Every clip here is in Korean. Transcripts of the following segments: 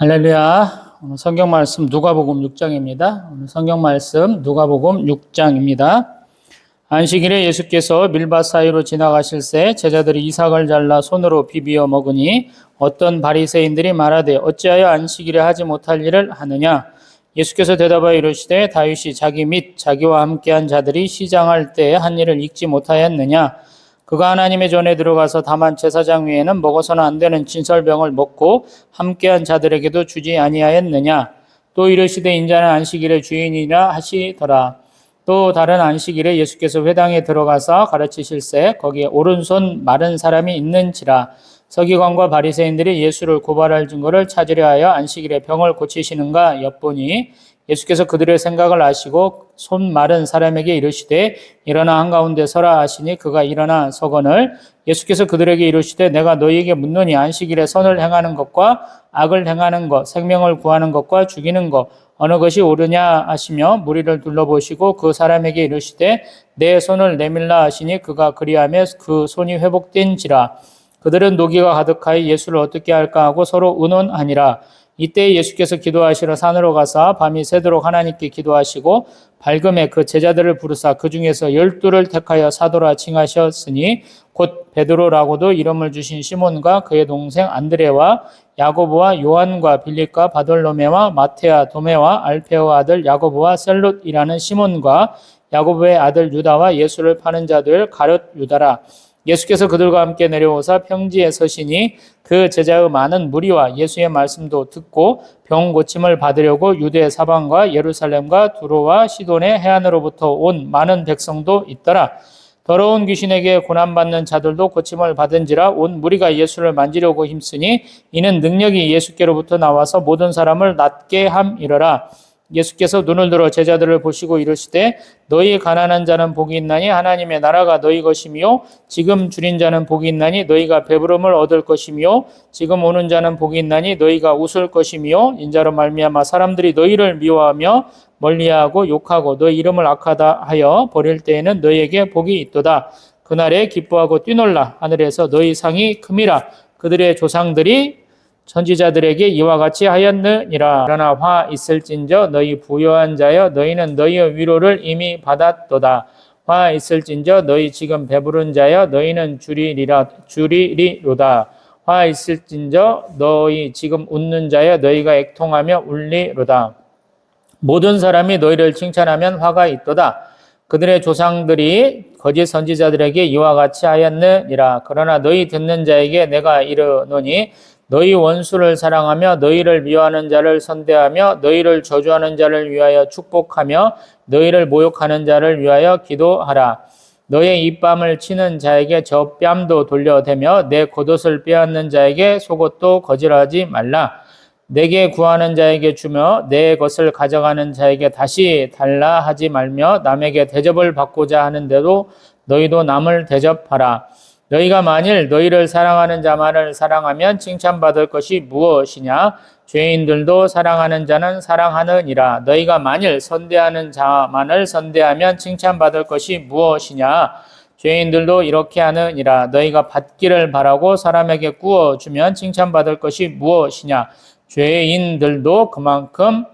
할렐루야. 오늘 성경 말씀 누가복음 6장입니다. 오늘 성경 말씀 누가복음 6장입니다. 안식일에 예수께서 밀밭 사이로 지나가실새 제자들이 이삭을 잘라 손으로 비비어 먹으니 어떤 바리새인들이 말하되 어찌하여 안식일에 하지 못할 일을 하느냐. 예수께서 대답하여 이르시되 다윗이 자기 및 자기와 함께한 자들이 시장할 때에 한 일을 잊지 못하였느냐. 그가 하나님의 전에 들어가서 다만 제사장 위에는 먹어서는 안 되는 진설병을 먹고 함께한 자들에게도 주지 아니하였느냐. 또 이르시되 인자는 안식일의 주인이라 하시더라. 또 다른 안식일에 예수께서 회당에 들어가서 가르치실새 거기에 오른손 마른 사람이 있는지라. 서기관과 바리새인들이 예수를 고발할 증거를 찾으려 하여 안식일에 병을 고치시는가 엿보니 예수께서 그들의 생각을 아시고 손 마른 사람에게 이르시되 일어나 한가운데 서라 하시니 그가 일어나 서거늘 예수께서 그들에게 이르시되 내가 너희에게 묻노니 안식일에 선을 행하는 것과 악을 행하는 것, 생명을 구하는 것과 죽이는 것 어느 것이 옳으냐 하시며 무리를 둘러보시고 그 사람에게 이르시되 내 손을 내밀라 하시니 그가 그리하며 그 손이 회복된지라. 그들은 노기가 가득하여 예수를 어떻게 할까 하고 서로 의논하니라. 이때 예수께서 기도하시러 산으로 가사 밤이 새도록 하나님께 기도하시고 밝음에 그 제자들을 부르사 그 중에서 12를 택하여 사도라 칭하셨으니 곧 베드로라고도 이름을 주신 시몬과 그의 동생 안드레와 야고보와 요한과 빌립과 바돌로메와 마테아 도메와 알페오의 아들 야고보와 셀롯이라는 시몬과 야고보의 아들 유다와 예수를 파는 자들 가룟 유다라. 예수께서 그들과 함께 내려오사 평지에 서시니 그 제자의 많은 무리와 예수의 말씀도 듣고 병 고침을 받으려고 유대 사방과 예루살렘과 두로와 시돈의 해안으로부터 온 많은 백성도 있더라. 더러운 귀신에게 고난받는 자들도 고침을 받은지라 온 무리가 예수를 만지려고 힘쓰니 이는 능력이 예수께로부터 나와서 모든 사람을 낫게 함이러라. 예수께서 눈을 들어 제자들을 보시고 이르시되 너희 가난한 자는 복이 있나니 하나님의 나라가 너희 것이며 지금 줄인 자는 복이 있나니 너희가 배부름을 얻을 것이며 지금 오는 자는 복이 있나니 너희가 웃을 것이며 인자로 말미암아 사람들이 너희를 미워하며 멀리하고 욕하고 너희 이름을 악하다 하여 버릴 때에는 너희에게 복이 있도다. 그날에 기뻐하고 뛰놀라 하늘에서 너희 상이 큼이라. 그들의 조상들이 선지자들에게 이와 같이 하였느니라. 그러나 화 있을진저 너희 부요한 자여 너희는 너희의 위로를 이미 받았도다. 화 있을진저 너희 지금 배부른 자여 너희는 주리리로다. 화 있을진저 너희 지금 웃는 자여 너희가 애통하며 울리로다. 모든 사람이 너희를 칭찬하면 화가 있도다. 그들의 조상들이 거짓 선지자들에게 이와 같이 하였느니라. 그러나 너희 듣는 자에게 내가 이르노니 너희 원수를 사랑하며 너희를 미워하는 자를 선대하며 너희를 저주하는 자를 위하여 축복하며 너희를 모욕하는 자를 위하여 기도하라. 너의 입밤을 치는 자에게 저 뺨도 돌려대며 내 겉옷을 빼앗는 자에게 속옷도 거절하지 말라. 내게 구하는 자에게 주며 내 것을 가져가는 자에게 다시 달라 하지 말며 남에게 대접을 받고자 하는데도 너희도 남을 대접하라. 너희가 만일 너희를 사랑하는 자만을 사랑하면 칭찬받을 것이 무엇이냐? 죄인들도 사랑하는 자는 사랑하느니라. 너희가 만일 선대하는 자만을 선대하면 칭찬받을 것이 무엇이냐? 죄인들도 이렇게 하느니라. 너희가 받기를 바라고 사람에게 구워주면 칭찬받을 것이 무엇이냐? 죄인들도 그만큼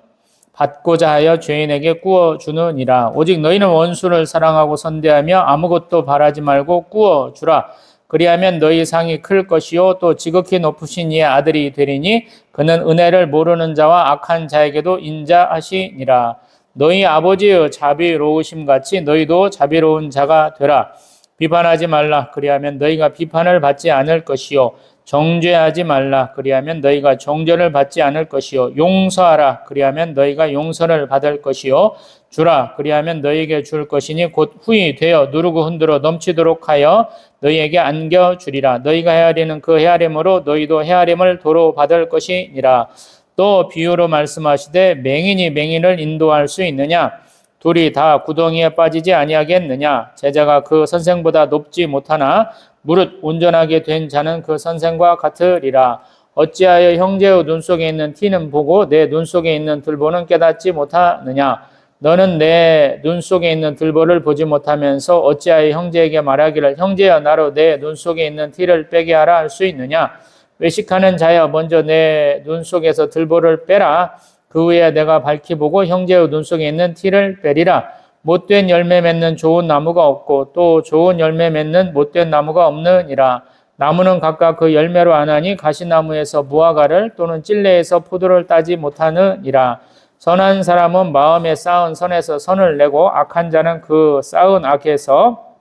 받고자 하여 죄인에게 구워주느니라. 오직 너희는 원수를 사랑하고 선대하며 아무것도 바라지 말고 구워주라. 그리하면 너희 상이 클 것이요 또 지극히 높으신 이의 아들이 되리니 그는 은혜를 모르는 자와 악한 자에게도 인자하시니라. 너희 아버지의 자비로우심 같이 너희도 자비로운 자가 되라. 비판하지 말라. 그리하면 너희가 비판을 받지 않을 것이요 정죄하지 말라. 그리하면 너희가 정죄를 받지 않을 것이요 용서하라. 그리하면 너희가 용서를 받을 것이요 주라. 그리하면 너희에게 줄 것이니 곧 후히 되어 누르고 흔들어 넘치도록 하여 너희에게 안겨주리라. 너희가 헤아리는 그 헤아림으로 너희도 헤아림을 도로 받을 것이니라. 또 비유로 말씀하시되 맹인이 맹인을 인도할 수 있느냐? 둘이 다 구덩이에 빠지지 아니하겠느냐? 제자가 그 선생보다 높지 못하나 무릇 온전하게 된 자는 그 선생과 같으리라. 어찌하여 형제의 눈 속에 있는 티는 보고 내 눈 속에 있는 들보는 깨닫지 못하느냐? 너는 내 눈 속에 있는 들보를 보지 못하면서 어찌하여 형제에게 말하기를 형제여 나로 내 눈 속에 있는 티를 빼게 하라 할 수 있느냐? 외식하는 자여 먼저 내 눈 속에서 들보를 빼라. 그 후에 내가 밝히 보고 형제의 눈 속에 있는 티를 빼리라. 못된 열매 맺는 좋은 나무가 없고 또 좋은 열매 맺는 못된 나무가 없느니라. 나무는 각각 그 열매로 아나니 가시나무에서 무화과를 또는 찔레에서 포도를 따지 못하느니라. 선한 사람은 마음에 쌓은 선에서 선을 내고 악한 자는 그 쌓은 악에서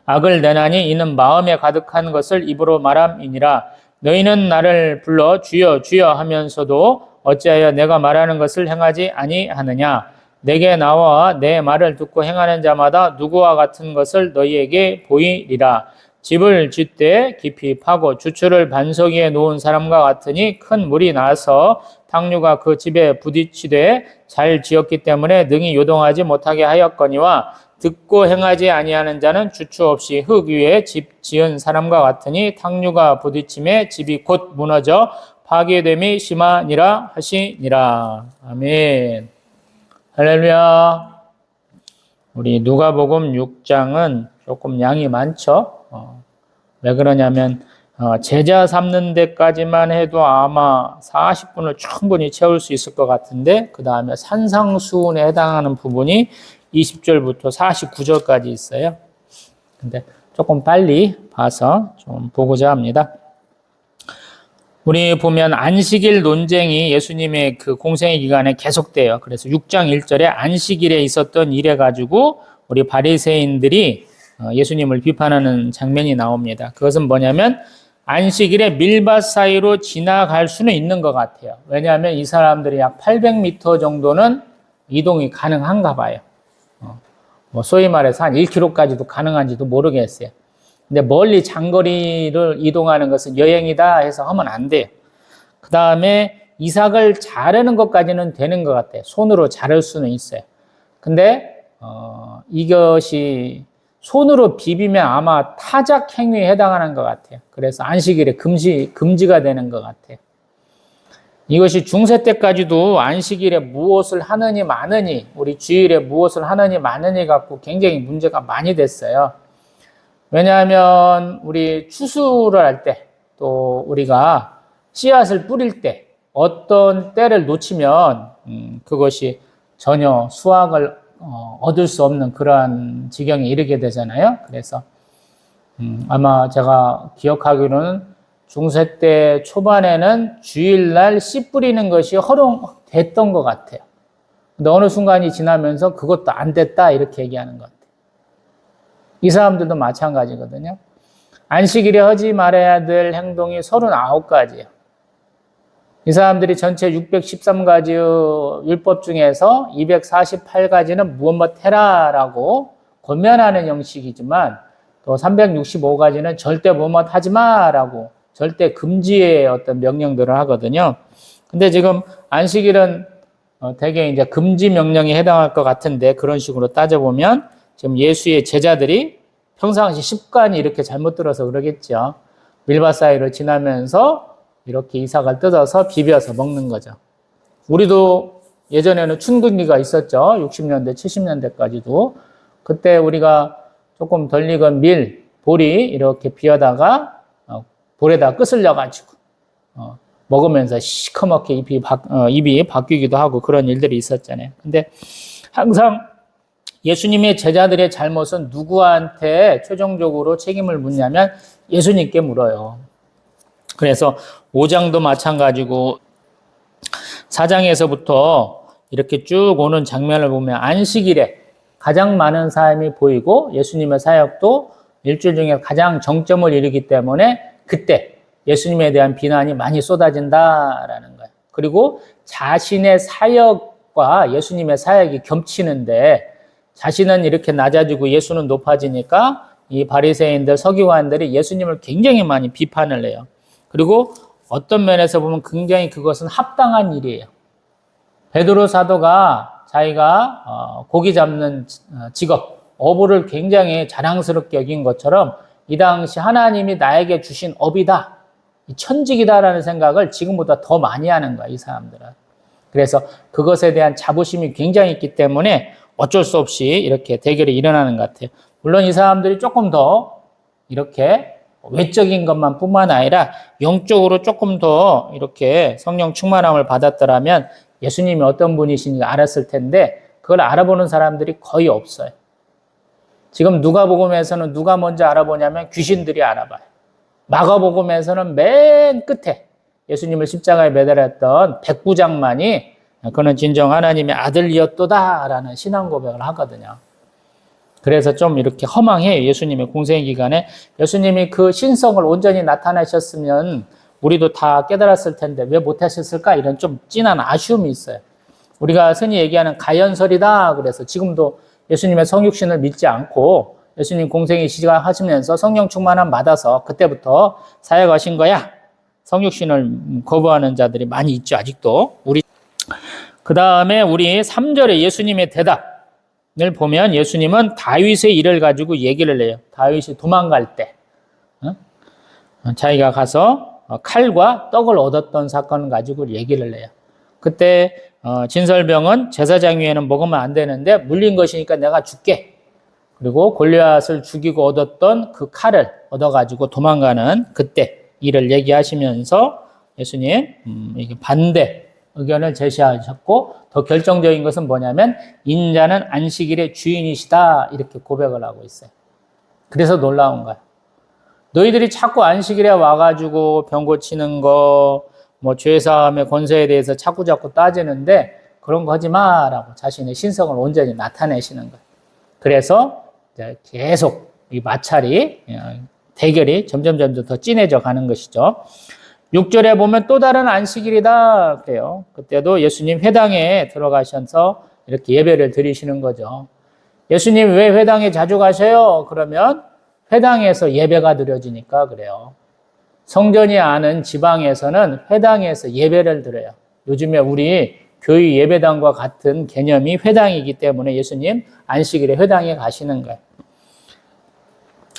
악을 내나니 이는 마음에 가득한 것을 입으로 말함이니라. 너희는 나를 불러 주여 주여 하면서도 어찌하여 내가 말하는 것을 행하지 아니하느냐. 내게 나와 내 말을 듣고 행하는 자마다 누구와 같은 것을 너희에게 보이리라. 집을 짓되 깊이 파고 주추를 반석 위에 놓은 사람과 같으니 큰 물이 나서 탕류가 그 집에 부딪히되 잘 지었기 때문에 능히 요동하지 못하게 하였거니와 듣고 행하지 아니하는 자는 주추 없이 흙 위에 집 지은 사람과 같으니 탕류가 부딪힘에 집이 곧 무너져 파괴됨이 심하니라 하시니라. 아멘. 할렐루야. 우리 누가복음 6장은 조금 양이 많죠. 왜 그러냐면 제자 삼는 데까지만 해도 아마 40분을 충분히 채울 수 있을 것 같은데 그 다음에 산상수훈에 해당하는 부분이 20절부터 49절까지 있어요. 근데 조금 빨리 봐서 좀 보고자 합니다. 우리 보면 안식일 논쟁이 예수님의 그 공생의 기간에 계속돼요. 그래서 6장 1절에 안식일에 있었던 일에 가지고 우리 바리새인들이 예수님을 비판하는 장면이 나옵니다. 그것은 뭐냐면 안식일에 밀밭 사이로 지나갈 수는 있는 것 같아요. 왜냐하면 이 사람들이 약 800m 정도는 이동이 가능한가 봐요. 소위 말해서 한 1km까지도 가능한지도 모르겠어요. 근데 멀리 장거리를 이동하는 것은 여행이다 해서 하면 안 돼요. 그 다음에 이삭을 자르는 것까지는 되는 것 같아요. 손으로 자를 수는 있어요. 근데 이것이 손으로 비비면 아마 타작 행위에 해당하는 것 같아요. 그래서 안식일에 금지가 되는 것 같아요. 이것이 중세 때까지도 안식일에 무엇을 하느니 마느니, 우리 주일에 무엇을 하느니 마느니 갖고 굉장히 문제가 많이 됐어요. 왜냐하면 우리 추수를 할 때, 또 우리가 씨앗을 뿌릴 때 어떤 때를 놓치면 그것이 전혀 수확을 얻을 수 없는 그러한 지경에 이르게 되잖아요. 그래서 아마 제가 기억하기로는 중세 때 초반에는 주일날 씨 뿌리는 것이 허용됐던 것 같아요. 근데 어느 순간이 지나면서 그것도 안 됐다 이렇게 얘기하는 것 같아요. 이 사람들도 마찬가지거든요. 안식일에 하지 말아야 될 행동이 39가지예요. 이 사람들이 전체 613가지 율법 중에서 248가지는 무엇 해라라고 권면하는 형식이지만 또 365가지는 절대 무엇 하지 마라고 절대 금지의 어떤 명령들을 하거든요. 근데 지금 안식일은 대개 이제 금지 명령에 해당할 것 같은데 그런 식으로 따져보면 지금 예수의 제자들이 평상시 습관이 이렇게 잘못 들어서 그러겠죠. 밀밭 사이로 지나면서 이렇게 이삭을 뜯어서 비벼서 먹는 거죠. 우리도 예전에는 춘근기가 있었죠. 60년대, 70년대까지도. 그때 우리가 조금 덜 익은 밀, 보리 이렇게 비어다가 볼에다 끄슬려가지고 먹으면서 시커멓게 입이 바뀌기도 하고 그런 일들이 있었잖아요. 근데 항상 예수님의 제자들의 잘못은 누구한테 최종적으로 책임을 묻냐면 예수님께 물어요. 그래서 5장도 마찬가지고 4장에서부터 이렇게 쭉 오는 장면을 보면 안식일에 가장 많은 사람이 보이고 예수님의 사역도 일주일 중에 가장 정점을 이루기 때문에 그때 예수님에 대한 비난이 많이 쏟아진다라는 거예요. 그리고 자신의 사역과 예수님의 사역이 겹치는데 자신은 이렇게 낮아지고 예수는 높아지니까 이 바리새인들, 서기관들이 예수님을 굉장히 많이 비판을 해요. 그리고 어떤 면에서 보면 굉장히 그것은 합당한 일이에요. 베드로 사도가 자기가 고기 잡는 직업, 어부를 굉장히 자랑스럽게 여긴 것처럼 이 당시 하나님이 나에게 주신 업이다, 천직이다라는 생각을 지금보다 더 많이 하는 거야, 이 사람들은. 그래서 그것에 대한 자부심이 굉장히 있기 때문에 어쩔 수 없이 이렇게 대결이 일어나는 것 같아요. 물론 이 사람들이 조금 더 이렇게 외적인 것만 뿐만 아니라 영적으로 조금 더 이렇게 성령 충만함을 받았더라면 예수님이 어떤 분이신지 알았을 텐데 그걸 알아보는 사람들이 거의 없어요. 지금 누가복음에서는 누가 먼저 알아보냐면 귀신들이 알아봐요. 마가복음에서는 맨 끝에 예수님을 십자가에 매달았던 백부장만이 그는 진정 하나님의 아들이었도다라는 신앙 고백을 하거든요. 그래서 좀 이렇게 허망해요. 예수님의 공생 기간에 예수님이 그 신성을 온전히 나타내셨으면 우리도 다 깨달았을 텐데 왜 못하셨을까? 이런 좀 진한 아쉬움이 있어요. 우리가 흔히 얘기하는 가연설이다. 그래서 지금도 예수님의 성육신을 믿지 않고 예수님 공생이 시작하시면서 성령 충만함 받아서 그때부터 사역하신 거야. 성육신을 거부하는 자들이 많이 있죠. 아직도. 그 다음에 우리 3절에 예수님의 대답을 보면 예수님은 다윗의 일을 가지고 얘기를 해요. 다윗이 도망갈 때 자기가 가서 칼과 떡을 얻었던 사건을 가지고 얘기를 해요. 그때 진설병은 제사장 위에는 먹으면 안 되는데 물린 것이니까 내가 줄게. 그리고 골리앗을 죽이고 얻었던 그 칼을 얻어가지고 도망가는 그때 일을 얘기하시면서 예수님 반대 의견을 제시하셨고 더 결정적인 것은 뭐냐면 인자는 안식일의 주인이시다 이렇게 고백을 하고 있어요. 그래서 놀라운 거예요. 너희들이 자꾸 안식일에 와가지고 병 고치는 거, 뭐 죄사함의 권세에 대해서 자꾸 따지는데 그런 거 하지 마라고 자신의 신성을 온전히 나타내시는 거예요. 그래서 이제 계속 이 마찰이 대결이 점점 더 진해져 가는 것이죠. 6절에 보면 또 다른 안식일이다 그래요. 그때도 예수님 회당에 들어가셔서 이렇게 예배를 드리시는 거죠. 예수님 왜 회당에 자주 가셔요? 그러면 회당에서 예배가 드려지니까 그래요. 성전이 아는 지방에서는 회당에서 예배를 드려요. 요즘에 우리 교회 예배당과 같은 개념이 회당이기 때문에 예수님 안식일에 회당에 가시는 거예요.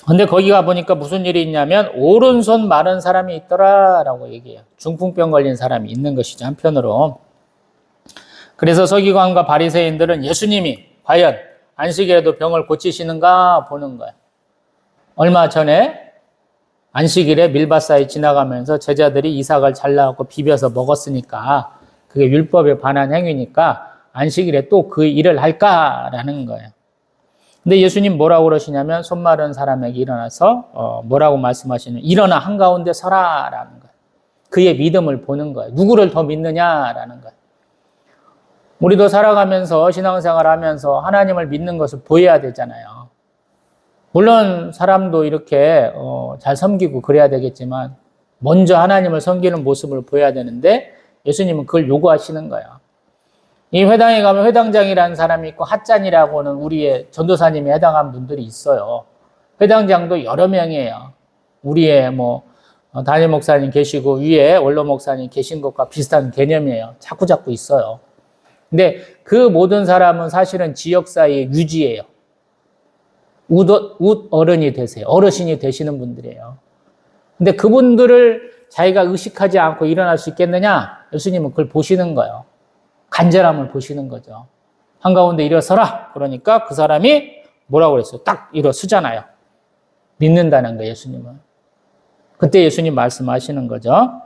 근데 거기 가보니까 무슨 일이 있냐면 오른손 마른 사람이 있더라라고 얘기해요. 중풍병 걸린 사람이 있는 것이죠. 한편으로. 그래서 서기관과 바리새인들은 예수님이 과연 안식일에도 병을 고치시는가 보는 거예요. 얼마 전에 안식일에 밀밭사이 지나가면서 제자들이 이삭을 잘라갖고 비벼서 먹었으니까 그게 율법에 반한 행위니까 안식일에 또 그 일을 할까라는 거예요. 근데 예수님 뭐라고 그러시냐면 손 마른 사람에게 일어나서 뭐라고 말씀하시냐면 일어나 한가운데 서라라는 거예요. 그의 믿음을 보는 거예요. 누구를 더 믿느냐라는 거예요. 우리도 살아가면서 신앙생활 하면서 하나님을 믿는 것을 보여야 되잖아요. 물론 사람도 이렇게 잘 섬기고 그래야 되겠지만 먼저 하나님을 섬기는 모습을 보여야 되는데 예수님은 그걸 요구하시는 거예요. 이 회당에 가면 회당장이라는 사람이 있고 핫잔이라고는 우리의 전도사님에 해당한 분들이 있어요. 회당장도 여러 명이에요. 우리의 담임 목사님 계시고 위에 원로 목사님 계신 것과 비슷한 개념이에요. 자꾸 있어요. 근데 그 모든 사람은 사실은 지역사회의 유지예요. 웃 어른이 되세요. 어르신이 되시는 분들이에요. 근데 그분들을 자기가 의식하지 않고 일어날 수 있겠느냐? 예수님은 그걸 보시는 거예요. 간절함을 보시는 거죠. 한가운데 일어서라. 그러니까 그 사람이 뭐라고 그랬어요? 딱 일어서잖아요. 믿는다는 거예요, 예수님은. 그때 예수님 말씀하시는 거죠.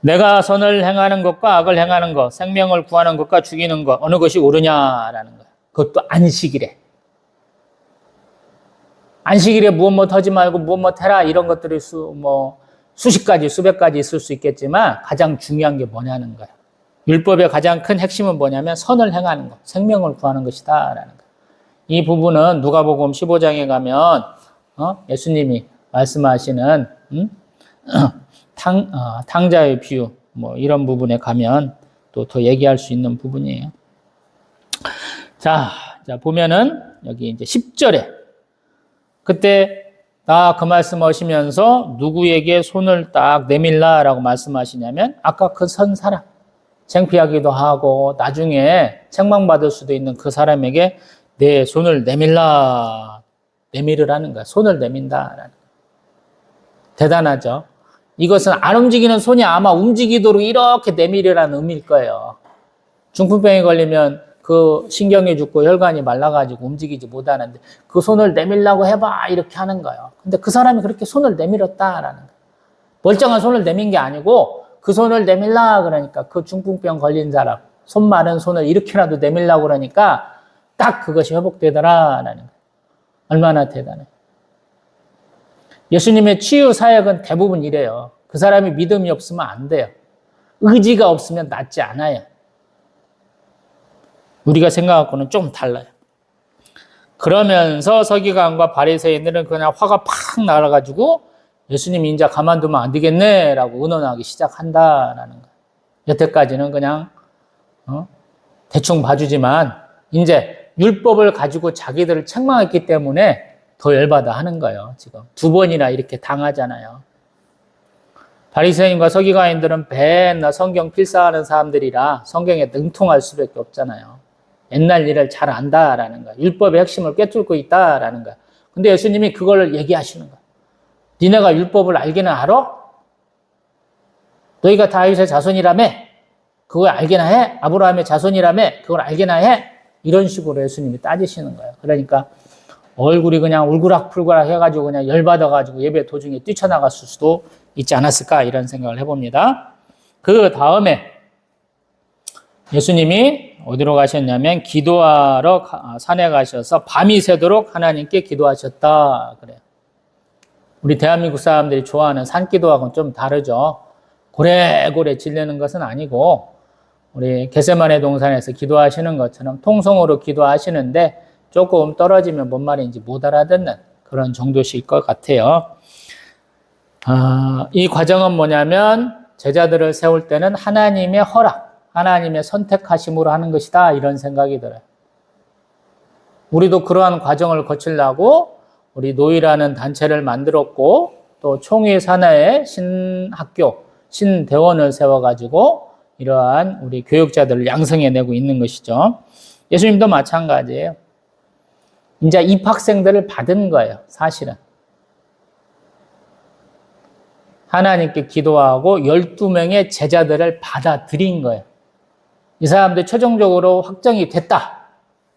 내가 선을 행하는 것과 악을 행하는 것, 생명을 구하는 것과 죽이는 것, 어느 것이 옳으냐라는 거예요. 그것도 안식일에. 안식일에 무엇 하지 말고 무엇 해라 이런 것들이 수십 가지, 수백 가지 있을 수 있겠지만 가장 중요한 게 뭐냐는 거예요. 율법의 가장 큰 핵심은 뭐냐면 선을 행하는 것, 생명을 구하는 것이다라는 거예요. 이 부분은 누가복음 15장에 가면 예수님이 말씀하시는 탕자의 비유 이런 부분에 가면 또 더 얘기할 수 있는 부분이에요. 자 보면은 여기 이제 10절에 그때 그 말씀하시면서 누구에게 손을 딱 내밀라라고 말씀하시냐면 아까 그 선 사람 창피하기도 하고 나중에 책망받을 수도 있는 그 사람에게 내 손을 내밀으라는 거야. 손을 내민다라는 거야. 대단하죠. 이것은 안 움직이는 손이 아마 움직이도록 이렇게 내밀으라는 의미일 거예요. 중풍병에 걸리면 그 신경이 죽고 혈관이 말라가지고 움직이지 못하는데 그 손을 내밀라고 해봐 이렇게 하는 거예요. 근데 그 사람이 그렇게 손을 내밀었다라는 거예요. 멀쩡한 손을 내민 게 아니고 그 손을 내밀라 그러니까 그 중풍병 걸린 사람 손 마른 손을 이렇게라도 내밀라고 그러니까 딱 그것이 회복되더라라는 거예요. 얼마나 대단해. 예수님의 치유 사역은 대부분 이래요. 그 사람이 믿음이 없으면 안 돼요. 의지가 없으면 낫지 않아요. 우리가 생각하고는 좀 달라요. 그러면서 서기관과 바리새인들은 그냥 화가 팍 날아가지고 예수님 인자 가만두면 안 되겠네라고 의논하기 시작한다라는 거예요. 여태까지는 그냥 대충 봐주지만 이제 율법을 가지고 자기들을 책망했기 때문에 더 열받아 하는 거예요. 지금 2번이나 이렇게 당하잖아요. 바리새인과 서기관인들은 맨날 성경 필사하는 사람들이라 성경에 능통할 수밖에 없잖아요. 옛날 일을 잘 안다라는 거야. 율법의 핵심을 꿰뚫고 있다라는 거야. 근데 예수님이 그걸 얘기하시는 거야. 니네가 율법을 알기는 알아? 너희가 다윗의 자손이라며? 그걸 알기나 해? 아브라함의 자손이라며? 그걸 알기나 해? 이런 식으로 예수님이 따지시는 거예요. 그러니까 얼굴이 그냥 울그락불그락 해가지고 그냥 열받아가지고 예배 도중에 뛰쳐나갔을 수도 있지 않았을까 이런 생각을 해봅니다. 그 다음에 예수님이 어디로 가셨냐면 기도하러 산에 가셔서 밤이 새도록 하나님께 기도하셨다 그래요. 우리 대한민국 사람들이 좋아하는 산기도하고는 좀 다르죠. 고래고래 지르는 것은 아니고 우리 겟세마네 동산에서 기도하시는 것처럼 통성으로 기도하시는데 조금 떨어지면 뭔 말인지 못 알아듣는 그런 정도실 것 같아요. 이 과정은 뭐냐면 제자들을 세울 때는 하나님의 허락, 하나님의 선택하심으로 하는 것이다 이런 생각이 들어요. 우리도 그러한 과정을 거치려고 우리 노이라는 단체를 만들었고 또 총회 산하에 신학교, 신대원을 세워가지고 이러한 우리 교육자들을 양성해내고 있는 것이죠. 예수님도 마찬가지예요. 이제 입학생들을 받은 거예요, 사실은. 하나님께 기도하고 12명의 제자들을 받아들인 거예요. 이 사람들 최종적으로 확정이 됐다.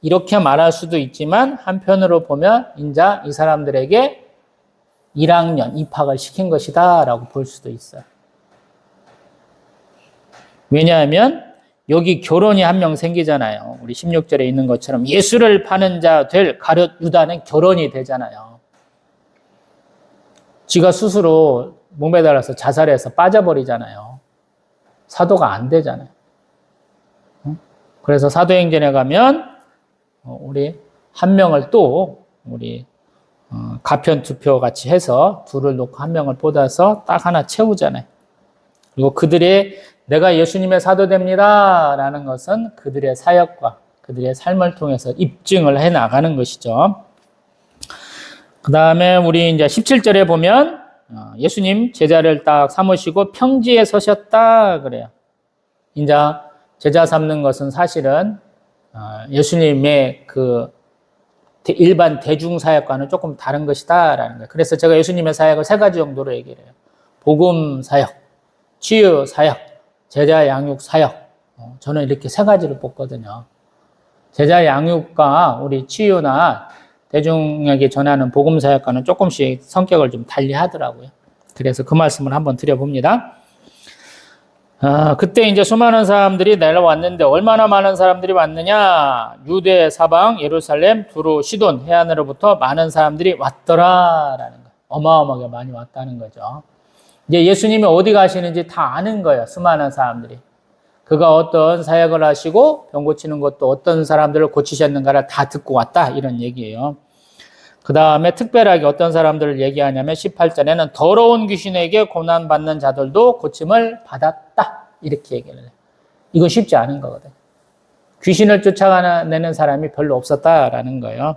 이렇게 말할 수도 있지만 한편으로 보면 이제 이 사람들에게 1학년 입학을 시킨 것이다 라고 볼 수도 있어요. 왜냐하면 여기 결혼이 한 명 생기잖아요. 우리 16절에 있는 것처럼 예수를 파는 자 될 가룟 유다는 결혼이 되잖아요. 지가 스스로 목매달아서 자살해서 빠져버리잖아요. 사도가 안 되잖아요. 그래서 사도행전에 가면 우리 한 명을 또 우리 가편 투표 같이 해서 둘을 놓고 한 명을 뽑아서 딱 하나 채우잖아요. 그리고 그들의 내가 예수님의 사도됩니다 라는 것은 그들의 사역과 그들의 삶을 통해서 입증을 해 나가는 것이죠. 그 다음에 우리 이제 17절에 보면 예수님 제자를 딱 삼으시고 평지에 서셨다 그래요. 이제 제자 삼는 것은 사실은 예수님의 그 일반 대중 사역과는 조금 다른 것이다라는 거예요. 그래서 제가 예수님의 사역을 3가지 정도로 얘기를 해요. 복음 사역, 치유 사역, 제자 양육 사역. 저는 이렇게 3가지를 뽑거든요. 제자 양육과 우리 치유나 대중에게 전하는 복음 사역과는 조금씩 성격을 좀 달리 하더라고요. 그래서 그 말씀을 한번 드려봅니다. 그때 이제 수많은 사람들이 내려왔는데 얼마나 많은 사람들이 왔느냐? 유대, 사방, 예루살렘, 두루, 시돈 해안으로부터 많은 사람들이 왔더라라는 거예요. 어마어마하게 많이 왔다는 거죠. 이제 예수님이 어디 가시는지 다 아는 거예요. 수많은 사람들이. 그가 어떤 사역을 하시고 병 고치는 것도 어떤 사람들을 고치셨는가를 다 듣고 왔다 이런 얘기예요. 그 다음에 특별하게 어떤 사람들을 얘기하냐면 18절에는 더러운 귀신에게 고난받는 자들도 고침을 받았다 이렇게 얘기를 해요. 이거 쉽지 않은 거거든요. 귀신을 쫓아내는 사람이 별로 없었다라는 거예요.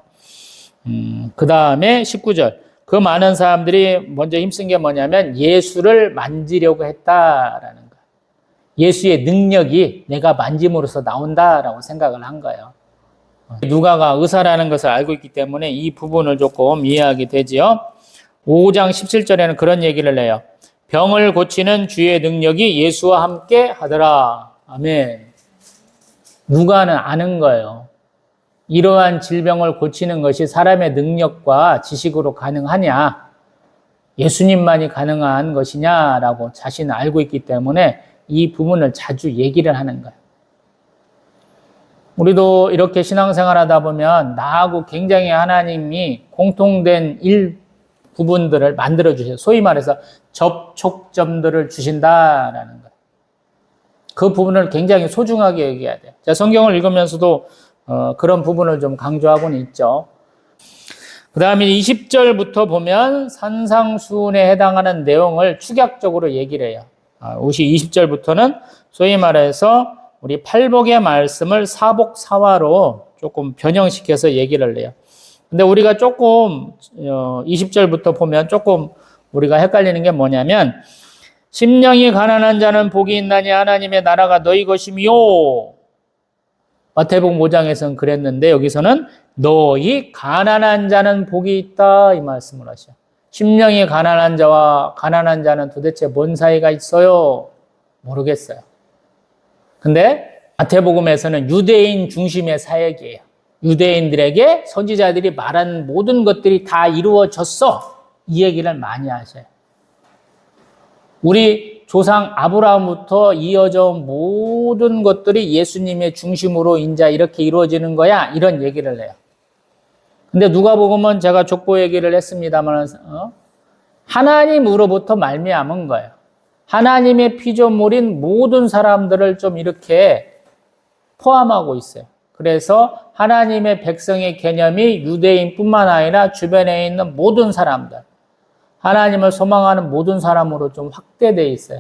그 다음에 19절 그 많은 사람들이 먼저 힘쓴 게 뭐냐면 예수를 만지려고 했다라는 거예요. 예수의 능력이 내가 만짐으로써 나온다라고 생각을 한 거예요. 누가가 의사라는 것을 알고 있기 때문에 이 부분을 조금 이해하게 되지요. 5장 17절에는 그런 얘기를 해요. 병을 고치는 주의 능력이 예수와 함께 하더라. 아멘. 누가는 아는 거예요. 이러한 질병을 고치는 것이 사람의 능력과 지식으로 가능하냐? 예수님만이 가능한 것이냐라고 자신은 알고 있기 때문에 이 부분을 자주 얘기를 하는 거예요. 우리도 이렇게 신앙생활 하다 보면 나하고 굉장히 하나님이 공통된 부분들을 만들어 주셔요. 소위 말해서 접촉점들을 주신다라는 거예요. 그 부분을 굉장히 소중하게 얘기해야 돼요. 자, 성경을 읽으면서도 그런 부분을 좀 강조하고는 있죠. 그 다음에 20절부터 보면 산상수훈에 해당하는 내용을 축약적으로 얘기를 해요. 20절부터는 소위 말해서 우리 팔복의 말씀을 사복사화로 조금 변형시켜서 얘기를 해요. 근데 우리가 조금 20절부터 보면 조금 우리가 헷갈리는 게 뭐냐면 심령이 가난한 자는 복이 있나니 하나님의 나라가 너희 것이며 마태복음 5장에서는 그랬는데 여기서는 너희 가난한 자는 복이 있다 이 말씀을 하셔. 심령이 가난한 자와 가난한 자는 도대체 뭔 사이가 있어요? 모르겠어요. 근데 마태복음에서는 유대인 중심의 사역이에요. 유대인들에게 선지자들이 말한 모든 것들이 다 이루어졌어. 이 얘기를 많이 하셔요. 우리 조상 아브라함부터 이어져 온 모든 것들이 예수님의 중심으로 이제 이렇게 이루어지는 거야. 이런 얘기를 해요. 근데 누가복음은 제가 족보 얘기를 했습니다만 하나님으로부터 말미암은 거예요. 하나님의 피조물인 모든 사람들을 좀 이렇게 포함하고 있어요. 그래서 하나님의 백성의 개념이 유대인뿐만 아니라 주변에 있는 모든 사람들, 하나님을 소망하는 모든 사람으로 좀 확대되어 있어요.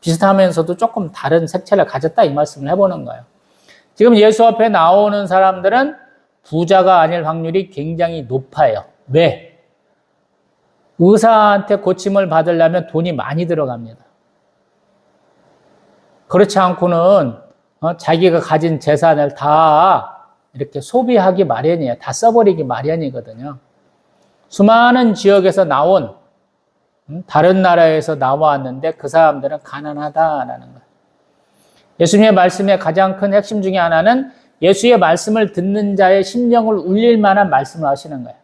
비슷하면서도 조금 다른 색채를 가졌다 이 말씀을 해보는 거예요. 지금 예수 앞에 나오는 사람들은 부자가 아닐 확률이 굉장히 높아요. 왜? 의사한테 고침을 받으려면 돈이 많이 들어갑니다. 그렇지 않고는 자기가 가진 재산을 다 이렇게 소비하기 마련이에요. 다 써버리기 마련이거든요. 수많은 지역에서 나온 다른 나라에서 나왔는데 그 사람들은 가난하다라는 거예요. 예수님의 말씀의 가장 큰 핵심 중에 하나는 예수의 말씀을 듣는 자의 심령을 울릴 만한 말씀을 하시는 거예요.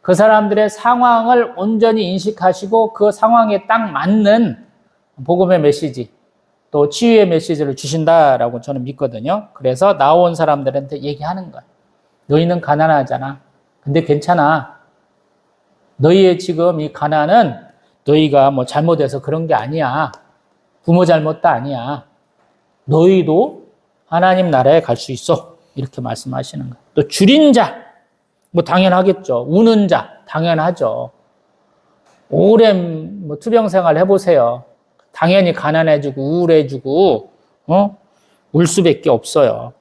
그 사람들의 상황을 온전히 인식하시고 그 상황에 딱 맞는 복음의 메시지 또 치유의 메시지를 주신다라고 저는 믿거든요. 그래서 나온 사람들한테 얘기하는 거예요. 너희는 가난하잖아. 근데 괜찮아. 너희의 지금 이 가난은 너희가 뭐 잘못해서 그런 게 아니야. 부모 잘못도 아니야. 너희도 하나님 나라에 갈 수 있어. 이렇게 말씀하시는 거예요. 또 줄인 자, 뭐 당연하겠죠. 우는 자, 당연하죠. 오랜 투병 생활 해보세요. 당연히 가난해지고 우울해지고 울 수밖에 없어요.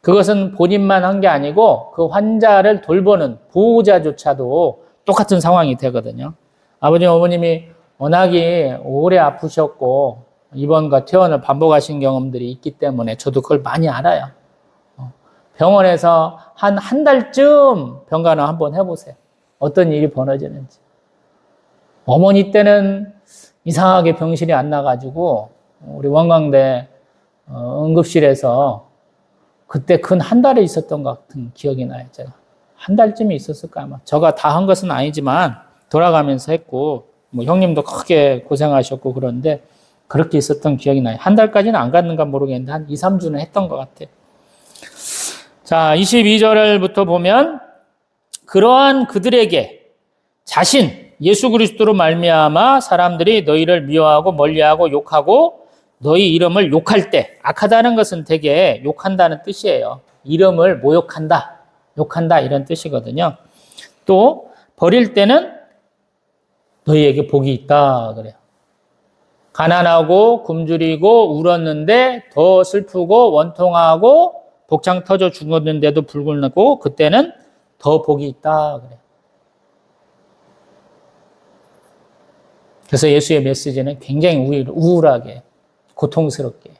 그것은 본인만 한 게 아니고 그 환자를 돌보는 보호자조차도 똑같은 상황이 되거든요. 아버님, 어머님이 워낙에 오래 아프셨고 입원과 퇴원을 반복하신 경험들이 있기 때문에 저도 그걸 많이 알아요. 병원에서 한 달쯤 병간호 한번 해보세요. 어떤 일이 벌어지는지. 어머니 때는 이상하게 병실이 안 나가지고 우리 원광대 응급실에서 그때 근 한 달에 있었던 것 같은 기억이 나요. 제가 한 달쯤이 있었을까 아마. 제가 다 한 것은 아니지만 돌아가면서 했고 뭐 형님도 크게 고생하셨고 그런데 그렇게 있었던 기억이 나요. 한 달까지는 안 갔는가 모르겠는데 한 2, 3주는 했던 것 같아요. 자, 22절부터 보면 그러한 그들에게 자신 예수 그리스도로 말미암아 사람들이 너희를 미워하고 멀리하고 욕하고 너희 이름을 욕할 때, 악하다는 것은 되게 욕한다는 뜻이에요. 이름을 모욕한다, 욕한다 이런 뜻이거든요. 또 버릴 때는 너희에게 복이 있다 그래요. 가난하고 굶주리고 울었는데 더 슬프고 원통하고 복창 터져 죽었는데도 불구하고 그때는 더 복이 있다 그래요. 그래서 예수의 메시지는 굉장히 우울하게 고통스럽게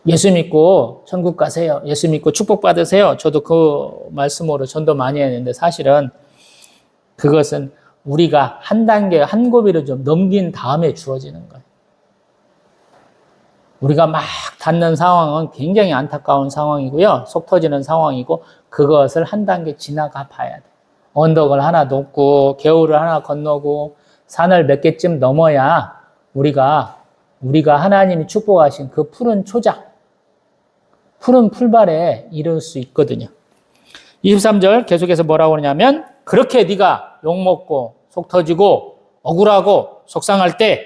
예수 믿고 천국 가세요. 예수 믿고 축복 받으세요. 저도 그 말씀으로 전도 많이 했는데 사실은 그것은 우리가 한 단계 한 고비를 좀 넘긴 다음에 주어지는 거예요. 우리가 막 닿는 상황은 굉장히 안타까운 상황이고요. 속 터지는 상황이고 그것을 한 단계 지나가 봐야 돼. 언덕을 하나 높고 개울을 하나 건너고 산을 몇 개쯤 넘어야 우리가 하나님이 축복하신 그 푸른 초장, 푸른 풀발에 이를 수 있거든요. 23절 계속해서 뭐라고 그러냐면 그렇게 네가 욕먹고 속 터지고 억울하고 속상할 때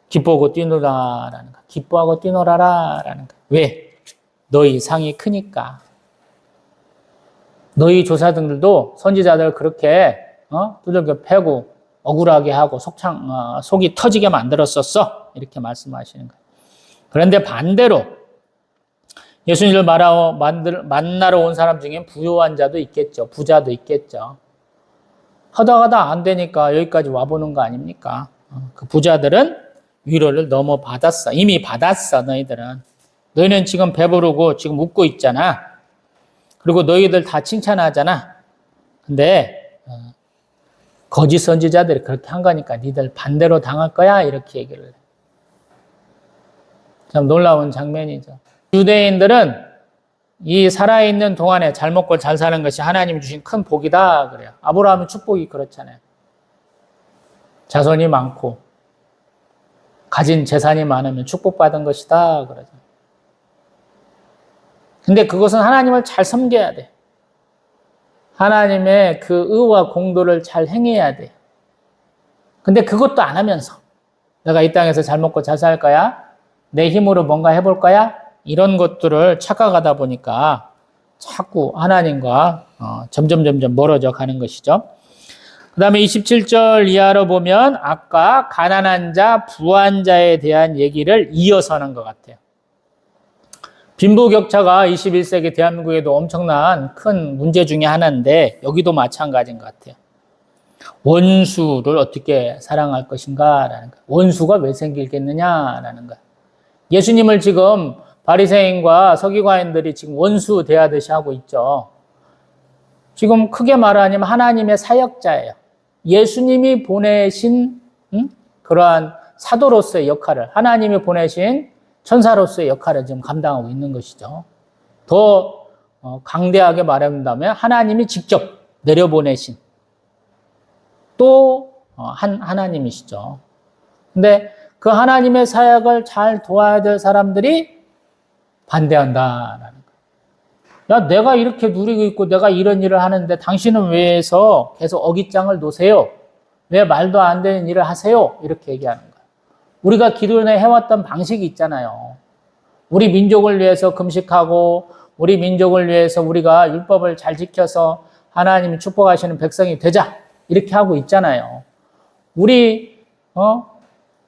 기뻐하고 뛰노라라는 거. 기뻐하고 뛰노라라는 거. 왜? 너희 상이 크니까. 너희 조사들도 선지자들 그렇게 두들겨 패고 억울하게 하고 속이 터지게 만들었었어. 이렇게 말씀하시는 거예요. 그런데 반대로 예수님을 만나러 온 사람 중에 부유한 자도 있겠죠. 부자도 있겠죠. 하다가다 안 되니까 여기까지 와보는 거 아닙니까? 그 부자들은 위로를 넘어받았어. 이미 받았어, 너희들은. 너희는 지금 배부르고 지금 웃고 있잖아. 그리고 너희들 다 칭찬하잖아. 근데 거짓 선지자들이 그렇게 한 거니까 니들 반대로 당할 거야. 이렇게 얘기를 해. 참 놀라운 장면이죠. 유대인들은 이 살아있는 동안에 잘 먹고 잘 사는 것이 하나님이 주신 큰 복이다 그래요. 아브라함의 축복이 그렇잖아요. 자손이 많고 가진 재산이 많으면 축복받은 것이다 그러죠. 근데 그것은 하나님을 잘 섬겨야 돼. 하나님의 그 의와 공도를 잘 행해야 돼. 근데 그것도 안 하면서 내가 이 땅에서 잘 먹고 잘 살 거야? 내 힘으로 뭔가 해볼 거야? 이런 것들을 착각하다 보니까 자꾸 하나님과 점점 멀어져 가는 것이죠. 그 다음에 27절 이하로 보면 아까 가난한 자, 부한 자에 대한 얘기를 이어서 하는 것 같아요. 빈부격차가 21세기 대한민국에도 엄청난 큰 문제 중에 하나인데 여기도 마찬가지인 것 같아요. 원수를 어떻게 사랑할 것인가라는 거예요. 원수가 왜 생기겠느냐라는 거예요. 예수님을 지금 바리새인과 서기관들이 지금 원수 대하듯이 하고 있죠. 지금 크게 말하면 하나님의 사역자예요. 예수님이 보내신 그러한 사도로서의 역할을, 하나님이 보내신 천사로서의 역할을 지금 감당하고 있는 것이죠. 더 강대하게 말한다면 하나님이 직접 내려보내신 또 하나님이시죠. 근데 그 하나님의 사역을 잘 도와야 될 사람들이 반대한다라는 거예요. 야, 내가 이렇게 누리고 있고 내가 이런 일을 하는데 당신은 왜 해서 계속 어깃장을 놓으세요? 왜 말도 안 되는 일을 하세요? 이렇게 얘기하는 거예요. 우리가 기도에 해왔던 방식이 있잖아요. 우리 민족을 위해서 금식하고 우리 민족을 위해서 우리가 율법을 잘 지켜서 하나님이 축복하시는 백성이 되자 이렇게 하고 있잖아요. 우리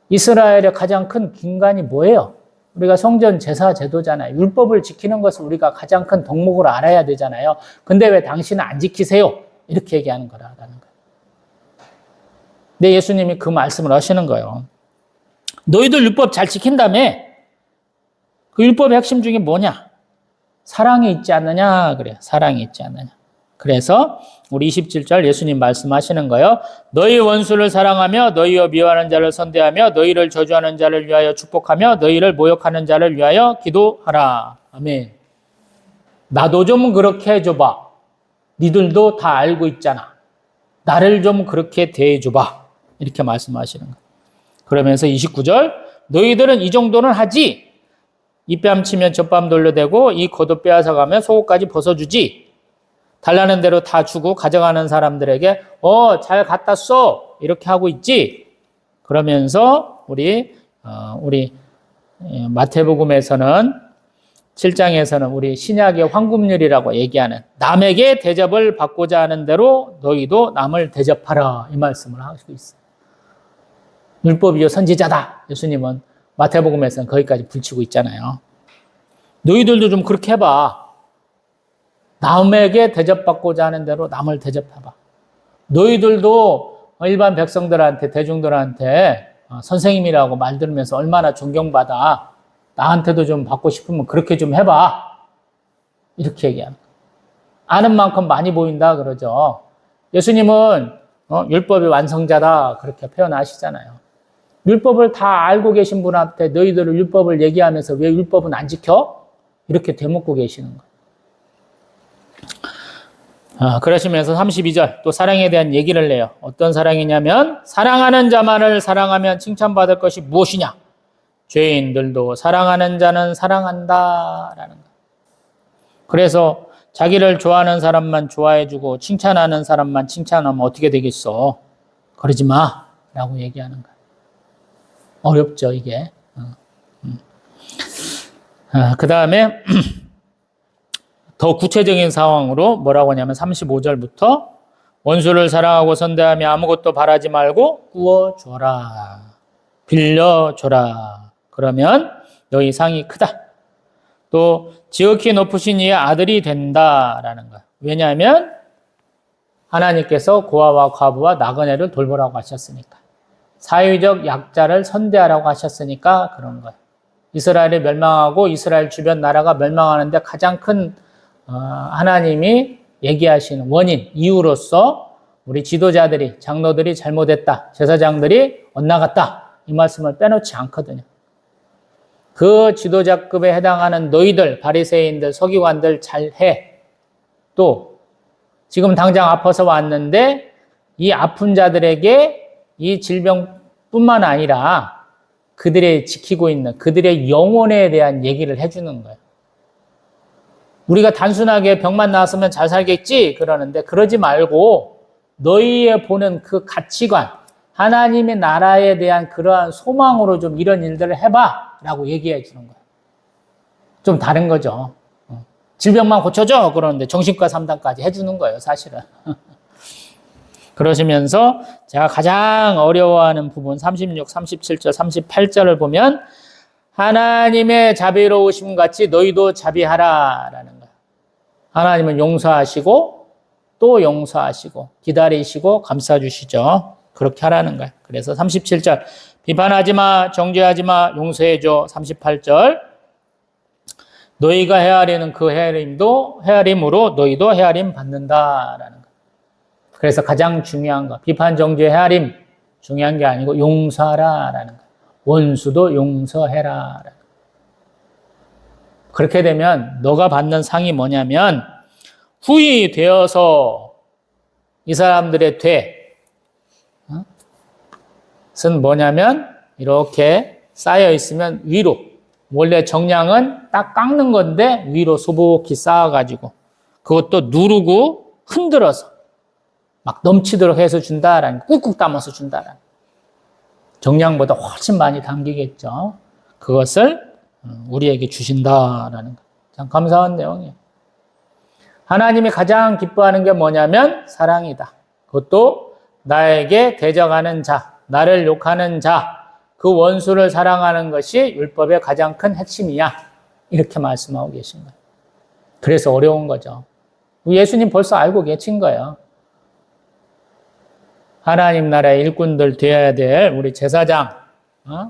이스라엘의 가장 큰 긴간이 뭐예요? 우리가 성전 제사 제도잖아요. 율법을 지키는 것을 우리가 가장 큰 덕목으로 알아야 되잖아요. 근데 왜 당신은 안 지키세요? 이렇게 얘기하는 거라는 거예요. 근데 예수님이 그 말씀을 하시는 거예요. 너희들 율법 잘 지킨다며? 그 율법의 핵심 중에 뭐냐? 사랑이 있지 않느냐? 그래요. 사랑이 있지 않느냐. 그래서 우리 27절 예수님 말씀하시는 거예요. 너희 원수를 사랑하며 너희와 미워하는 자를 선대하며 너희를 저주하는 자를 위하여 축복하며 너희를 모욕하는 자를 위하여 기도하라. 아멘. 나도 좀 그렇게 해줘봐. 니들도 다 알고 있잖아. 나를 좀 그렇게 대해줘봐. 이렇게 말씀하시는 거예요. 그러면서 29절 너희들은 이 정도는 하지. 이 뺨 치면 저 뺨 돌려대고 이 겉옷 빼앗아가면 속옷까지 벗어주지. 달라는 대로 다 주고 가져가는 사람들에게 잘 갖다 써 이렇게 하고 있지. 그러면서 우리 마태복음에서는 7장에서는 우리 신약의 황금률이라고 얘기하는 남에게 대접을 받고자 하는 대로 너희도 남을 대접하라 이 말씀을 하시고 있어요. 율법이요 선지자다. 예수님은 마태복음에서는 거기까지 붙이고 있잖아요. 너희들도 좀 그렇게 해봐. 남에게 대접받고자 하는 대로 남을 대접해봐. 너희들도 일반 백성들한테 대중들한테 선생님이라고 말 들으면서 얼마나 존경받아. 나한테도 좀 받고 싶으면 그렇게 좀 해봐. 이렇게 얘기합니다. 아는 만큼 많이 보인다 그러죠. 예수님은 율법의 완성자다 그렇게 표현하시잖아요. 율법을 다 알고 계신 분한테 너희들은 율법을 얘기하면서 왜 율법은 안 지켜? 이렇게 되묻고 계시는 거예요. 그러시면서 32절 또 사랑에 대한 얘기를 해요. 어떤 사랑이냐면 사랑하는 자만을 사랑하면 칭찬받을 것이 무엇이냐? 죄인들도 사랑하는 자는 사랑한다라는 거예요. 그래서 자기를 좋아하는 사람만 좋아해주고 칭찬하는 사람만 칭찬하면 어떻게 되겠어? 그러지 마 라고 얘기하는 거예요. 어렵죠 이게. 그 다음에 더 구체적인 상황으로 뭐라고 하냐면 35절부터 원수를 사랑하고 선대하며 아무것도 바라지 말고 구워줘라. 빌려줘라. 그러면 너희 상이 크다. 또 지극히 높으신 이의 아들이 된다라는 거예요. 왜냐하면 하나님께서 고아와 과부와 나그네를 돌보라고 하셨으니까. 사회적 약자를 선대하라고 하셨으니까 그런 거예요. 이스라엘이 멸망하고 이스라엘 주변 나라가 멸망하는데 가장 큰 하나님이 얘기하시는 원인, 이유로서 우리 지도자들이, 장로들이 잘못했다. 제사장들이 엇나갔다. 이 말씀을 빼놓지 않거든요. 그 지도자급에 해당하는 너희들, 바리새인들, 서기관들 잘해. 또 지금 당장 아파서 왔는데 이 아픈 자들에게 이 질병뿐만 아니라 그들의 지키고 있는 그들의 영혼에 대한 얘기를 해주는 거예요. 우리가 단순하게 병만 나았으면 잘 살겠지 그러는데 그러지 말고 너희의 보는 그 가치관, 하나님의 나라에 대한 그러한 소망으로 좀 이런 일들을 해봐 라고 얘기해 주는 거예요. 좀 다른 거죠. 질병만 고쳐줘 그러는데 정신과 3단까지 해주는 거예요 사실은. 그러시면서 제가 가장 어려워하는 부분 36, 37절, 38절을 보면 하나님의 자비로우심 같이 너희도 자비하라 라는 거예요. 하나님은 용서하시고 또 용서하시고 기다리시고 감싸주시죠. 그렇게 하라는 거예요. 그래서 37절 비판하지 마, 정죄하지 마, 용서해줘. 38절 너희가 헤아리는 그 헤아림으로 너희도 헤아림 받는다라는 거예요. 그래서 가장 중요한 거 비판, 정죄, 헤아림 중요한 게 아니고 용서하라라는 거예요. 원수도 용서해라. 그렇게 되면 너가 받는 상이 뭐냐면 후이 되어서 이 사람들의 는 뭐냐면 이렇게 쌓여 있으면 위로 원래 정량은 딱 깎는 건데 위로 소복히 쌓아가지고 그것도 누르고 흔들어서 막 넘치도록 해서 준다라는 꾹꾹 담아서 준다라는 정량보다 훨씬 많이 담기겠죠. 그것을 우리에게 주신다라는 거. 참 감사한 내용이에요. 하나님이 가장 기뻐하는 게 뭐냐면 사랑이다. 그것도 나에게 대적하는 자, 나를 욕하는 자, 그 원수를 사랑하는 것이 율법의 가장 큰 핵심이야. 이렇게 말씀하고 계신 거예요. 그래서 어려운 거죠. 예수님 벌써 알고 계신 거예요. 하나님 나라의 일꾼들 되어야 될 우리 제사장,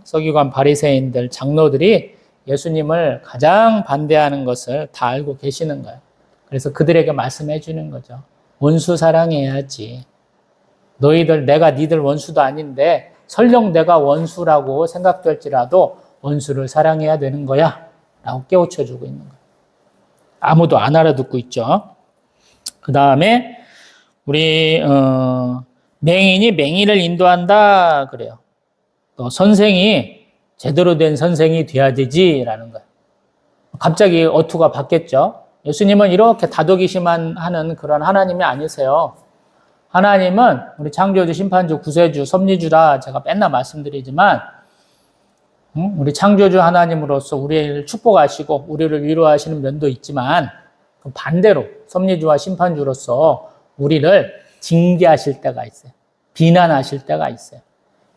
서기관, 바리새인들, 장로들이 예수님을 가장 반대하는 것을 다 알고 계시는 거예요. 그래서 그들에게 말씀해 주는 거죠. 원수 사랑해야지. 너희들, 내가 니들 원수도 아닌데 설령 내가 원수라고 생각될지라도 원수를 사랑해야 되는 거야 라고 깨우쳐 주고 있는 거예요. 아무도 안 알아듣고 있죠. 그 다음에 우리 맹인이 맹인을 인도한다 그래요. 또 선생이 제대로 된 선생이 돼야 되지라는 거예요. 갑자기 어투가 바뀌었죠. 예수님은 이렇게 다독이시만 하는 그런 하나님이 아니세요. 하나님은 우리 창조주, 심판주, 구세주, 섭리주라 제가 맨날 말씀드리지만 우리 창조주 하나님으로서 우리를 축복하시고 우리를 위로하시는 면도 있지만 반대로 섭리주와 심판주로서 우리를 징계하실 때가 있어요. 비난하실 때가 있어요.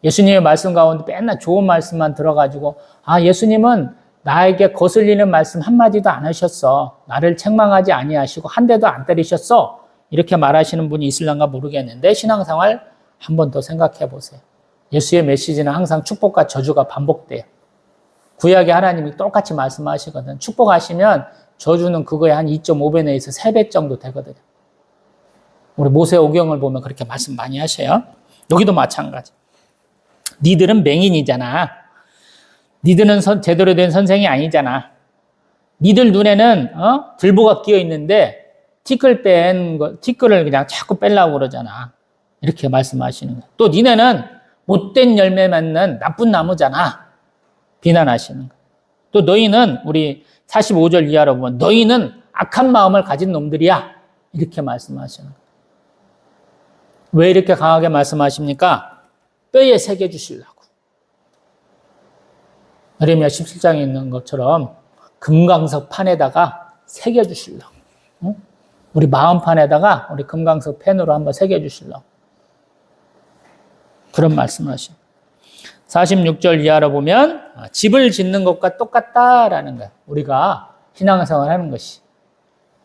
예수님의 말씀 가운데 맨날 좋은 말씀만 들어가지고 예수님은 나에게 거슬리는 말씀 한마디도 안 하셨어. 나를 책망하지 아니하시고 한 대도 안 때리셨어. 이렇게 말하시는 분이 있을런가 모르겠는데 신앙생활 한 번 더 생각해 보세요. 예수의 메시지는 항상 축복과 저주가 반복돼요. 구약의 하나님이 똑같이 말씀하시거든. 축복하시면 저주는 그거에 한 2.5배 내에서 3배 정도 되거든요. 우리 모세오경을 보면 그렇게 말씀 많이 하셔요. 여기도 마찬가지. 니들은 맹인이잖아. 니들은 제대로 된 선생이 아니잖아. 니들 눈에는 들보가 끼어 있는데 티끌을 그냥 자꾸 빼려고 그러잖아. 이렇게 말씀하시는 거예요. 또 니네는 못된 열매 맺는 나쁜 나무잖아. 비난하시는 거예요. 또 너희는 우리 45절 이하로 보면 너희는 악한 마음을 가진 놈들이야. 이렇게 말씀하시는 거예요. 왜 이렇게 강하게 말씀하십니까? 뼈에 새겨주시려고. 예레미야 17장에 있는 것처럼 금강석 판에다가 새겨주시려고. 우리 마음판에다가 우리 금강석 펜으로 한번 새겨주시려고. 그런 말씀을 하십니다. 46절 이하로 보면 집을 짓는 것과 똑같다라는 거예요. 우리가 신앙생활 하는 것이.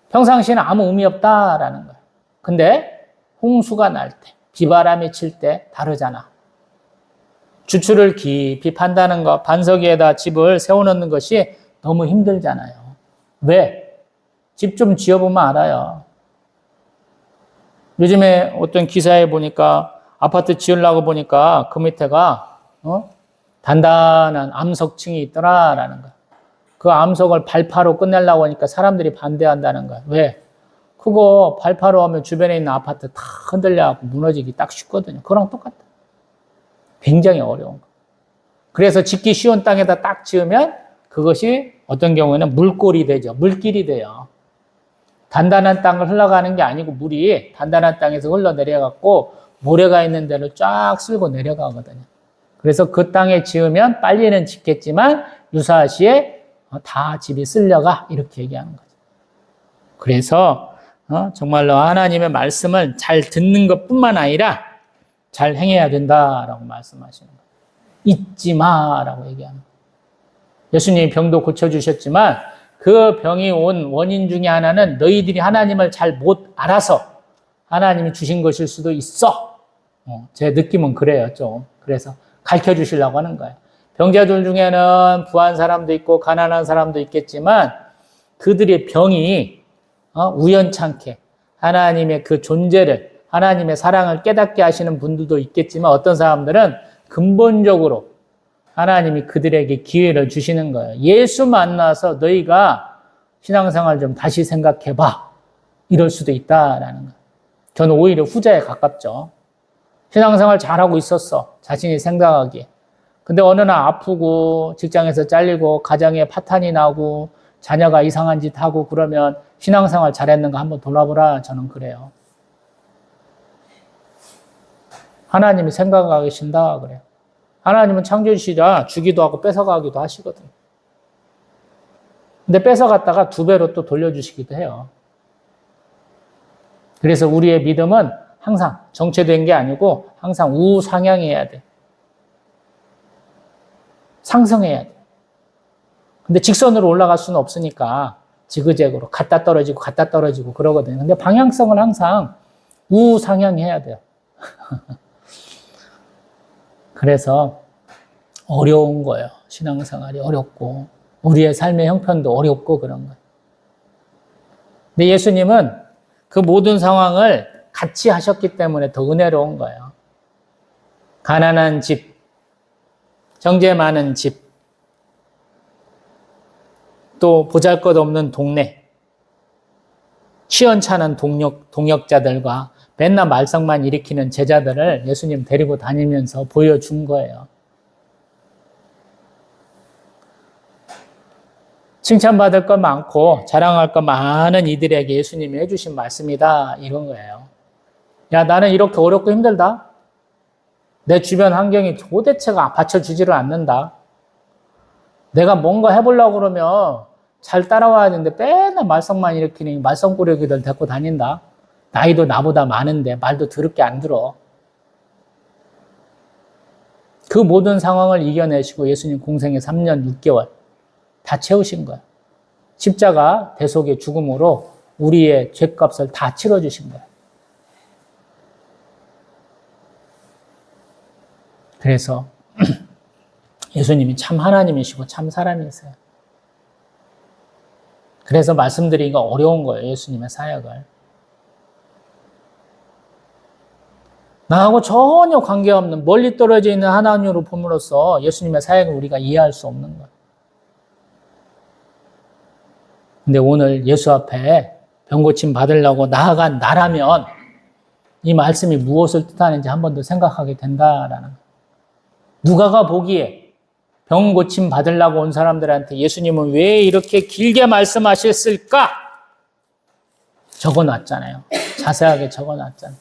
평상시에는 아무 의미 없다라는 거예요. 근데 홍수가 날 때, 비바람이 칠 때 다르잖아. 주추를 깊이 판다는 것, 반석 위에다 집을 세워놓는 것이 너무 힘들잖아요. 왜? 집 좀 지어보면 알아요. 요즘에 어떤 기사에 보니까 아파트 지으려고 보니까 그 밑에가 단단한 암석층이 있더라라는 거야. 그 암석을 발파로 끝내려고 하니까 사람들이 반대한다는 거야. 왜? 그거 발파로 하면 주변에 있는 아파트 다 흔들려갖고 무너지기 딱 쉽거든요. 그거랑 똑같다. 굉장히 어려운 거. 그래서 짓기 쉬운 땅에다 딱 지으면 그것이 어떤 경우에는 물골이 되죠. 물길이 돼요. 단단한 땅을 흘러가는 게 아니고 물이 단단한 땅에서 흘러내려갖고 모래가 있는 데로 쫙 쓸고 내려가거든요. 그래서 그 땅에 지으면 빨리는 짓겠지만 유사시에 다 집이 쓸려가 이렇게 얘기하는 거죠. 그래서 정말로 하나님의 말씀을 잘 듣는 것뿐만 아니라 잘 행해야 된다라고 말씀하시는 거예요. 잊지 마라고 얘기하는 거예요. 예수님이 병도 고쳐주셨지만 그 병이 온 원인 중에 하나는 너희들이 하나님을 잘 못 알아서 하나님이 주신 것일 수도 있어. 제 느낌은 그래요, 좀. 그래서 가르쳐 주시려고 하는 거예요. 병자들 중에는 부한 사람도 있고 가난한 사람도 있겠지만 그들의 병이 우연찮게 하나님의 그 존재를, 하나님의 사랑을 깨닫게 하시는 분들도 있겠지만 어떤 사람들은 근본적으로 하나님이 그들에게 기회를 주시는 거예요. 예수 만나서 너희가 신앙생활 좀 다시 생각해봐. 이럴 수도 있다라는 거예요. 저는 오히려 후자에 가깝죠. 신앙생활 잘하고 있었어. 자신이 생각하기에. 근데 어느 날 아프고 직장에서 잘리고 가정에 파탄이 나고 자녀가 이상한 짓 하고 그러면 신앙생활 잘했는가 한번 돌아보라. 저는 그래요. 하나님이 생각하고 계신다 그래요. 하나님은 창조주시자 주기도 하고 뺏어가기도 하시거든요. 근데 뺏어갔다가 두 배로 또 돌려주시기도 해요. 그래서 우리의 믿음은 항상 정체된 게 아니고 항상 우상향해야 돼. 상승해야 돼. 근데 직선으로 올라갈 수는 없으니까 지그재그로 갔다 떨어지고 그러거든요. 근데 방향성을 항상 우상향해야 돼요. 그래서 어려운 거예요. 신앙생활이 어렵고 우리의 삶의 형편도 어렵고 그런 거예요. 근데 예수님은 그 모든 상황을 같이 하셨기 때문에 더 은혜로운 거예요. 가난한 집, 정죄 많은 집, 또 보잘것없는 동네, 시원찮은 동역자들과 맨날 말썽만 일으키는 제자들을 예수님 데리고 다니면서 보여준 거예요. 칭찬받을 것 많고 자랑할 것 많은 이들에게 예수님이 해주신 말씀이다 이런 거예요. 야, 나는 이렇게 어렵고 힘들다. 내 주변 환경이 도대체가 받쳐주지를 않는다. 내가 뭔가 해보려고 그러면 잘 따라와야 되는데 맨날 말썽만 일으키니 말썽꾸러기들 데리고 다닌다. 나이도 나보다 많은데 말도 더럽게 안 들어. 그 모든 상황을 이겨내시고 예수님 공생애 3년 6개월 다 채우신 거야. 십자가 대속의 죽음으로 우리의 죄값을 다 치러주신 거야. 그래서 예수님이 참 하나님이시고 참 사람이세요. 그래서 말씀드리기가 어려운 거예요. 예수님의 사역을. 나하고 전혀 관계없는 멀리 떨어져 있는 하나님으로 봄으로써 예수님의 사역을 우리가 이해할 수 없는 거예요. 근데 오늘 예수 앞에 병고침 받으려고 나아간 나라면 이 말씀이 무엇을 뜻하는지 한 번 더 생각하게 된다라는 거예요. 누가가 보기에 병고침 받으려고 온 사람들한테 예수님은 왜 이렇게 길게 말씀하셨을까? 적어놨잖아요. 자세하게 적어놨잖아요.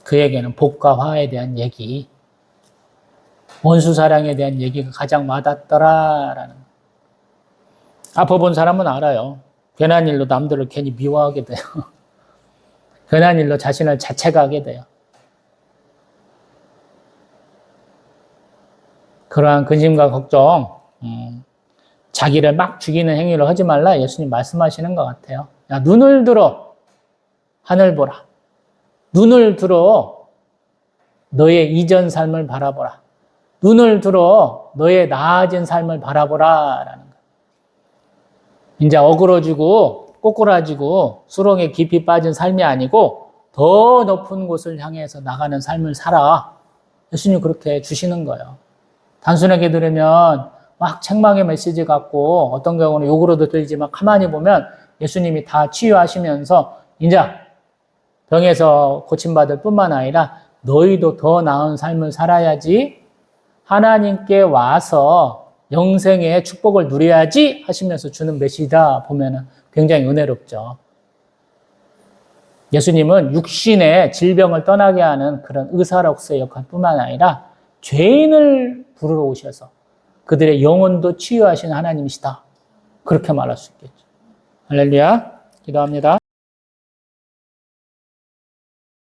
그에게는 복과 화에 대한 얘기, 원수 사랑에 대한 얘기가 가장 와닿더라라는 거예요. 아파 본 사람은 알아요. 괜한 일로 남들을 괜히 미워하게 돼요. 괜한 일로 자신을 자책하게 돼요. 그러한 근심과 걱정, 자기를 막 죽이는 행위를 하지 말라 예수님 말씀하시는 것 같아요. 야, 눈을 들어 하늘 보라. 눈을 들어 너의 이전 삶을 바라보라. 눈을 들어 너의 나아진 삶을 바라보라 라는 거예요. 이제 어그러지고 꼬꾸라지고 수렁에 깊이 빠진 삶이 아니고 더 높은 곳을 향해서 나가는 삶을 살아. 예수님 그렇게 주시는 거예요. 단순하게 들으면 막 책망의 메시지 같고 어떤 경우는 욕으로도 들리지만 가만히 보면 예수님이 다 치유하시면서 이제 병에서 고침받을 뿐만 아니라 너희도 더 나은 삶을 살아야지 하나님께 와서 영생의 축복을 누려야지 하시면서 주는 메시지다 보면 굉장히 은혜롭죠. 예수님은 육신의 질병을 떠나게 하는 그런 의사로서의 역할뿐만 아니라 죄인을 부르러 오셔서 그들의 영혼도 치유하시는 하나님이시다. 그렇게 말할 수 있겠죠. 할렐루야. 기도합니다.